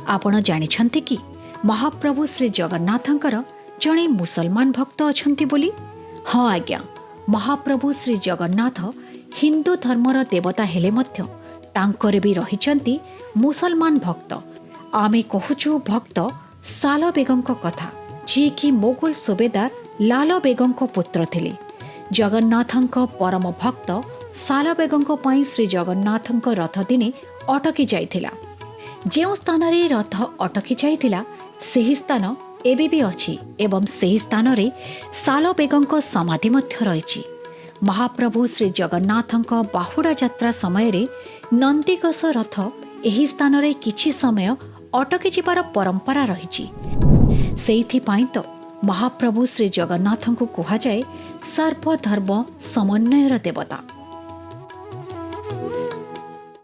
आपण जानिछन्ति कि महाप्रभु श्री जगन्नाथंकर जणे मुसलमान भक्त अछन्ति बोली। हाँ आज्ञा, महाप्रभु श्री जगन्नाथ हिंदू धर्मर देवता हेले मध्य तांकर भी रहिचन्ति मुसलमान भक्त। आमे कहूचु भक्त साल बेगंक कथा, जी कि मोगल सुबेदार लाल बेगंक पुत्र थिले। जगन्नाथंक परम भक्त साल बेगंक पई श्री जगन्नाथंक रथ दिने अटकी जाइथिला। जेउ स्थान रे रथ अटकी जाइथिला सेही स्थान एबे भी अछि एवं सेही स्थान रे साल बेगंक समाधि मध्य रहिछि। महाप्रभु श्री जगन्नाथंक बाहुड़ा यात्रा समय रे नंदीघोष रथ एही स्थान रे किछि समय अटकी जिबार परंपरा रहिछि। सेइथिपाई तो महाप्रभु श्री जगन्नाथंक कुहा जाए सर्वधर्म समन्वयर देवता।